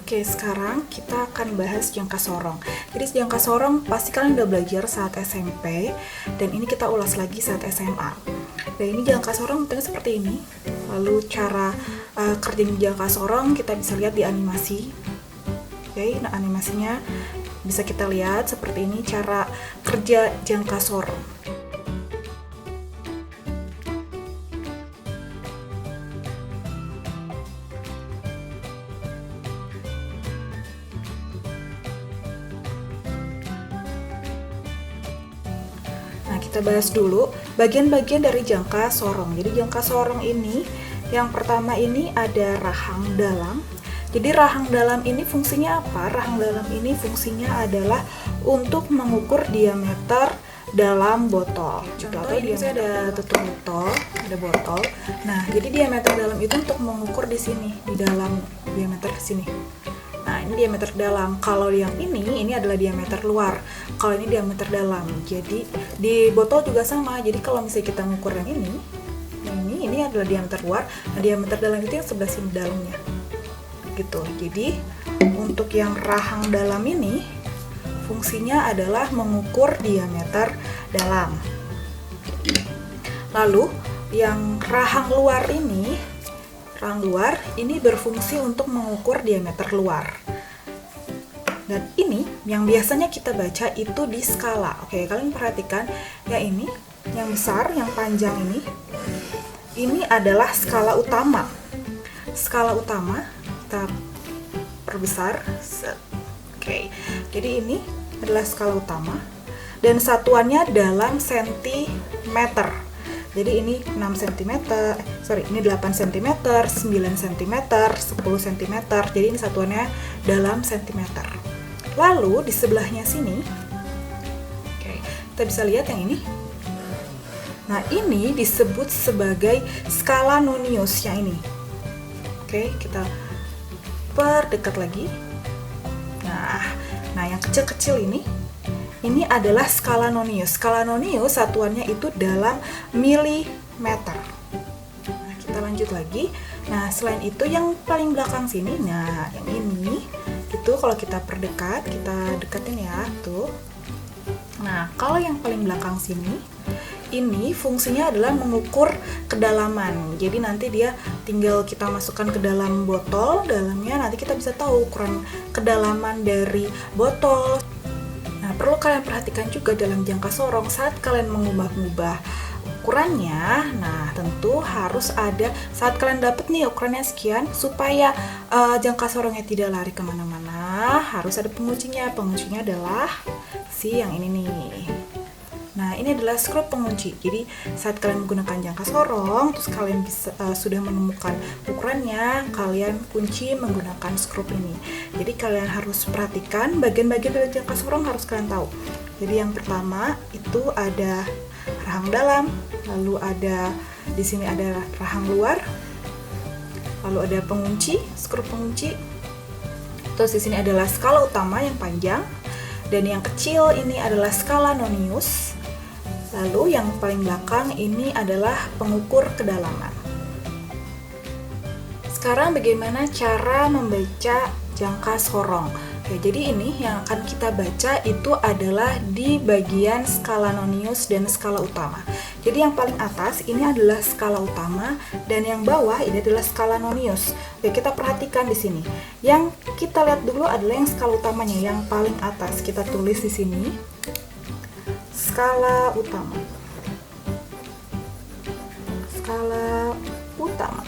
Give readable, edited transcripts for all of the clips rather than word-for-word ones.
Oke, sekarang kita akan bahas jangka sorong. Jadi jangka sorong pasti kalian udah belajar saat SMP, dan ini kita ulas lagi saat SMA. Dan ini jangka sorong bentuknya seperti ini. Lalu cara kerja jangka sorong kita bisa lihat di animasi. Oke, nah animasinya bisa kita lihat seperti ini cara kerja jangka sorong. Nah, kita bahas dulu bagian-bagian dari jangka sorong. Jadi jangka sorong ini, yang pertama ini ada rahang dalam. Jadi rahang dalam ini fungsinya apa? Rahang dalam ini fungsinya adalah untuk mengukur diameter dalam botol. Contoh ini saya ada tutup botol, ada botol. Nah, jadi diameter dalam itu untuk mengukur di sini, di dalam diameter ke sini. Nah, ini diameter dalam. Kalau yang ini adalah diameter luar. Kalau ini diameter dalam. Jadi di botol juga sama. Jadi kalau misalnya kita mengukur yang ini adalah diameter luar. Nah, diameter dalam itu yang sebelah sini dalamnya. Gitu. Jadi untuk yang rahang dalam ini fungsinya adalah mengukur diameter dalam. Lalu yang rahang luar ini berfungsi untuk mengukur diameter luar. Dan ini yang biasanya kita baca itu di skala. Oke, kalian perhatikan ya, ini yang besar, yang panjang ini adalah skala utama. Skala utama kita perbesar. Oke, jadi ini adalah skala utama dan satuannya dalam sentimeter. Jadi ini 6 cm, ini 8 cm, 9 cm, 10 cm. Jadi ini satuannya dalam cm. Lalu di sebelahnya sini, oke, kita bisa lihat yang ini. Nah, ini disebut sebagai skala nonius yang ini. Oke, kita perdekat lagi. Nah, yang kecil-kecil ini adalah skala nonius. Skala nonius satuannya itu dalam milimeter. Nah, kita lanjut lagi. Nah, selain itu yang paling belakang sini, nah yang ini itu kalau kita perdekat, kita dekatin ya, tuh. Nah, kalau yang paling belakang sini, ini fungsinya adalah mengukur kedalaman. Jadi nanti dia tinggal kita masukkan ke dalam botol, dalamnya nanti kita bisa tahu ukuran kedalaman dari botol. Nah, perlu kalian perhatikan juga dalam jangka sorong saat kalian mengubah-ubah ukurannya. Nah, tentu harus ada saat kalian dapat nih ukurannya sekian, supaya jangka sorongnya tidak lari kemana-mana, harus ada penguncinya. Penguncinya adalah si yang ini nih. Nah, ini adalah skrup pengunci. Jadi saat kalian menggunakan jangka sorong, terus kalian bisa sudah menemukan ukurannya, kalian kunci menggunakan skrup ini. Jadi kalian harus perhatikan bagian-bagian dari jangka sorong, harus kalian tahu. Jadi yang pertama itu ada rahang dalam, lalu ada di sini ada rahang luar, lalu ada pengunci, skrup pengunci. Terus di sini adalah skala utama yang panjang, dan yang kecil ini adalah skala nonius. Lalu yang paling belakang ini adalah pengukur kedalaman. Sekarang bagaimana cara membaca jangka sorong? Oke, jadi ini yang akan kita baca itu adalah di bagian skala nonius dan skala utama. Jadi yang paling atas ini adalah skala utama dan yang bawah ini adalah skala nonius. Oke, kita perhatikan di sini. Yang kita lihat dulu adalah yang skala utamanya, yang paling atas. Kita tulis di sini. Skala utama. Skala utama.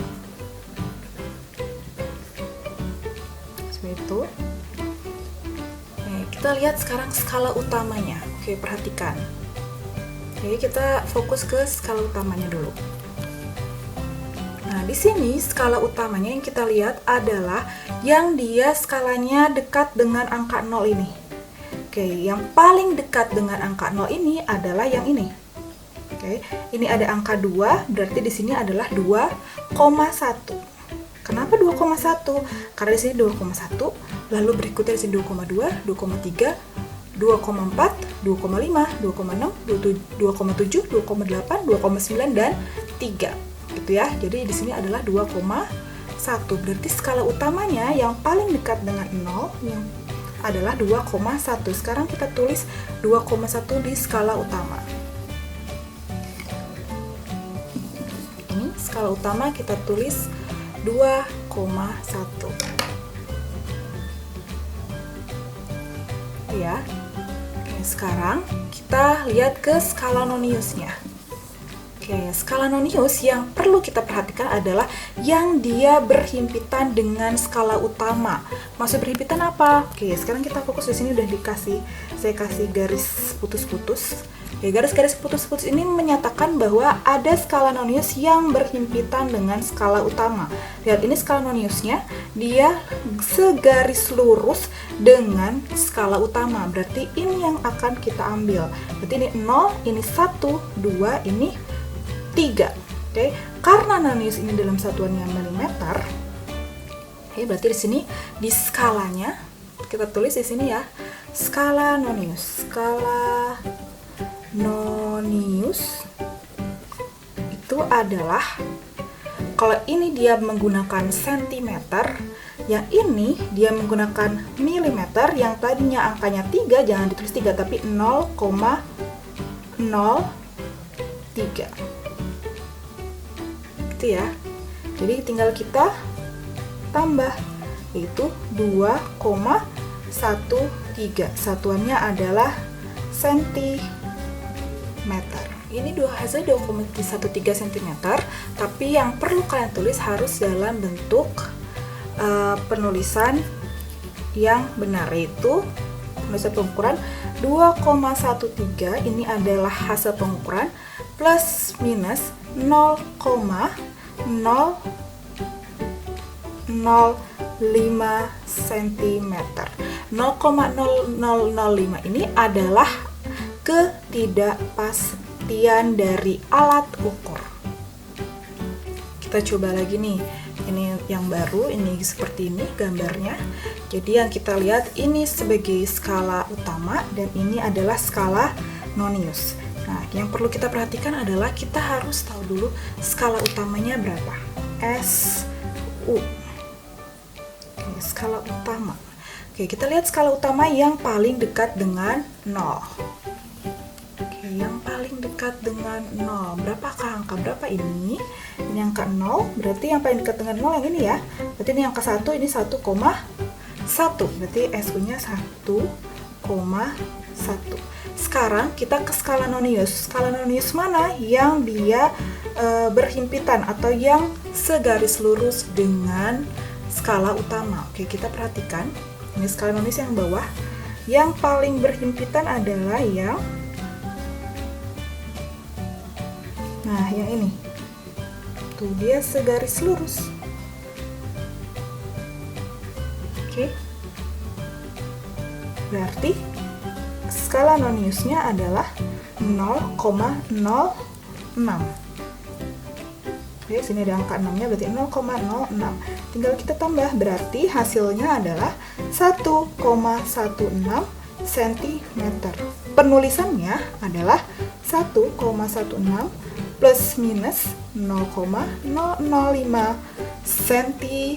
Seperti itu. Kita lihat sekarang skala utamanya. Oke, perhatikan. Oke, kita fokus ke skala utamanya dulu. Nah, di sini skala utamanya yang kita lihat adalah yang dia skalanya dekat dengan angka 0 ini. Oke, yang paling dekat dengan angka 0 ini adalah yang ini. Oke, ini ada angka 2, berarti di sini adalah 2,1. Kenapa 2,1? Karena di sini 2,1, lalu berikutnya di sini 2,2, 2,3, 2,4, 2,5, 2,6, 2,7, 2,8, 2,9 dan 3. Gitu ya. Jadi di sini adalah 2,1. 1. Berarti skala utamanya yang paling dekat dengan 0 yang adalah 2,1. Sekarang kita tulis 2,1 di skala utama. Ini skala utama kita tulis 2,1. Ya. Oke, sekarang kita lihat ke skala noniusnya. Oke, skala nonius yang perlu kita perhatikan adalah yang dia berhimpitan dengan skala utama. Maksud berhimpitan apa? Oke, sekarang kita fokus di sini udah saya kasih garis putus-putus. Ya, garis-garis putus-putus ini menyatakan bahwa ada skala nonius yang berhimpitan dengan skala utama. Lihat, ini skala noniusnya, dia segaris lurus dengan skala utama. Berarti ini yang akan kita ambil. Berarti ini 0, ini 1, 2, ini 3. Oke, karena nonius ini dalam satuannya milimeter, oke, berarti di sini di skalanya kita tulis di sini ya, skala nonius. Skala nonius itu adalah, kalau ini dia menggunakan sentimeter, yang ini dia menggunakan milimeter, yang tadinya angkanya 3 jangan ditulis 3 tapi 0,03. Ya, jadi tinggal kita tambah, yaitu 2,13. satuannya adalah sentimeter. Ini hasil 2,13 cm, tapi yang perlu kalian tulis harus dalam bentuk penulisan yang benar, yaitu penulisan pengukuran 2,13. Ini adalah hasil pengukuran plus minus 0,0005 cm. 0,0005 ini adalah ketidakpastian dari alat ukur. Kita coba lagi nih. Ini yang baru, ini seperti ini gambarnya. Jadi yang kita lihat ini sebagai skala utama dan ini adalah skala nonius. Nah, yang perlu kita perhatikan adalah kita harus tahu dulu skala utamanya berapa. SU. Oke, skala utama. Oke, kita lihat skala utama yang paling dekat dengan 0. Oke, yang paling dekat dengan 0. Berapakah angka berapa ini? Ini angka 0, berarti yang paling dekat dengan 0 yang ini ya. Berarti ini angka 1, ini 1,1. Berarti SU-nya 1,1. Sekarang kita ke skala nonius. Skala nonius mana yang dia berhimpitan atau yang segaris lurus dengan skala utama? Oke, kita perhatikan. Ini skala nonius yang bawah. Yang paling berhimpitan adalah yang ini. Tuh, dia segaris lurus. Oke. Berarti skala noniusnya adalah 0,06. Oke, sini ada angka 6-nya, berarti 0,06. Tinggal kita tambah, berarti hasilnya adalah 1,16 cm. Penulisannya adalah 1,16 plus minus 0,005 cm.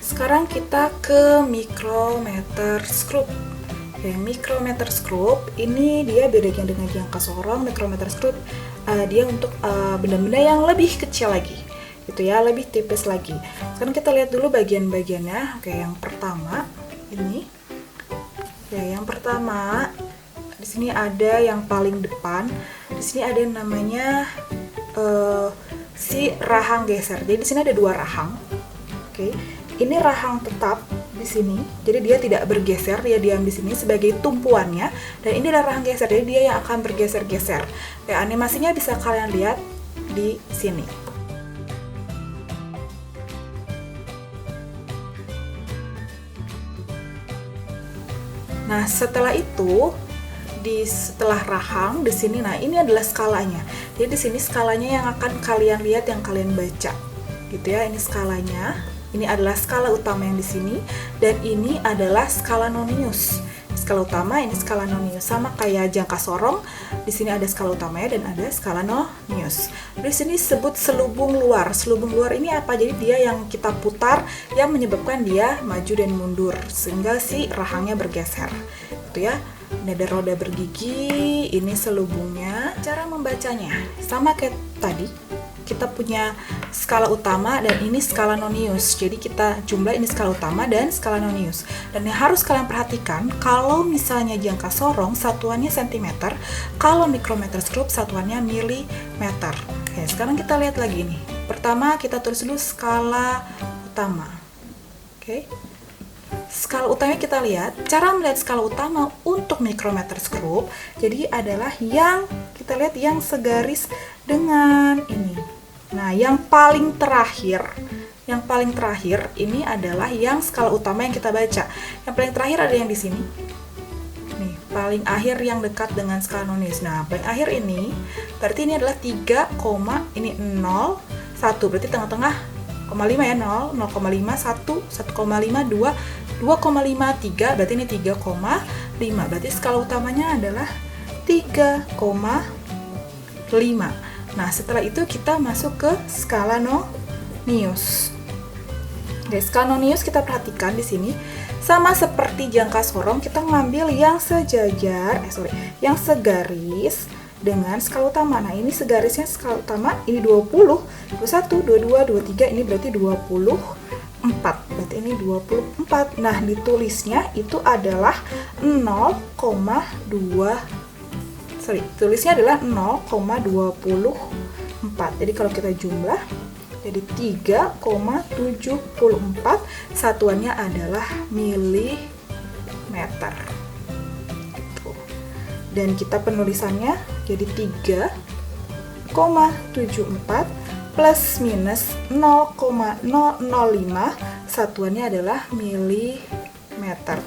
Sekarang kita ke micrometer scope. Oke, micrometer scope ini dia bedanya dengan jangka sorong. Micrometer scope dia untuk benda-benda yang lebih kecil lagi, gitu ya, lebih tipis lagi. Sekarang kita lihat dulu bagian-bagiannya. Oke, yang pertama ini. Ya, yang pertama di sini ada yang paling depan. Di sini ada yang namanya si rahang geser. Jadi di sini ada 2 rahang. Oke. Ini rahang tetap di sini, jadi dia tidak bergeser, dia diam di sini sebagai tumpuannya. Dan ini adalah rahang geser, jadi dia yang akan bergeser-geser. Kayak animasinya bisa kalian lihat di sini. Nah, setelah itu setelah rahang di sini, nah ini adalah skalanya. Jadi di sini skalanya yang akan kalian lihat, yang kalian baca, gitu ya. Ini skalanya. Ini adalah skala utama yang di sini, dan ini adalah skala nonius. Di skala utama, ini skala nonius. Sama kayak jangka sorong, di sini ada skala utamanya dan ada skala nonius. Di sini disebut selubung luar. Selubung luar ini apa? Jadi dia yang kita putar yang menyebabkan dia maju dan mundur sehingga si rahangnya bergeser. Itu ya. Ini ada roda bergigi, ini selubungnya. Cara membacanya sama kayak tadi. Kita punya skala utama dan ini skala nonius. Jadi kita jumlah ini skala utama dan skala nonius. Dan yang harus kalian perhatikan, kalau misalnya jangka sorong satuannya cm, kalau mikrometer skrup satuannya milimeter. Oke, sekarang kita lihat lagi nih. Pertama kita tulis dulu skala utama. Oke. Skala utamanya kita lihat, cara melihat skala utama untuk mikrometer skrup, jadi adalah yang kita lihat yang segaris dengan ini. Nah, yang paling terakhir ini adalah yang skala utama yang kita baca. Yang paling terakhir ada yang di sini. Nih, paling akhir yang dekat dengan skala nonius. Nah, paling akhir ini berarti ini adalah 3, ini 0, 1. Berarti tengah-tengah 0,5 ya, 0, 0,5, 1, 1,5, 2, 2,5, 3, berarti ini 3,5. Berarti skala utamanya adalah 3,5. Nah, setelah itu kita masuk ke skala nonius. Oke, skala nonius kita perhatikan di sini sama seperti jangka sorong, kita ngambil yang sejajar, yang segaris dengan skala utama. Nah, ini segarisnya skala utama, ini 20, 21, 22, 23, ini berarti 24. Berarti ini 24. Nah, ditulisnya itu adalah 0,2. Tulisnya adalah 0,24. Jadi kalau kita jumlah jadi 3,74, satuannya adalah milimeter. Dan kita penulisannya jadi 3,74 plus minus 0,005, satuannya adalah milimeter.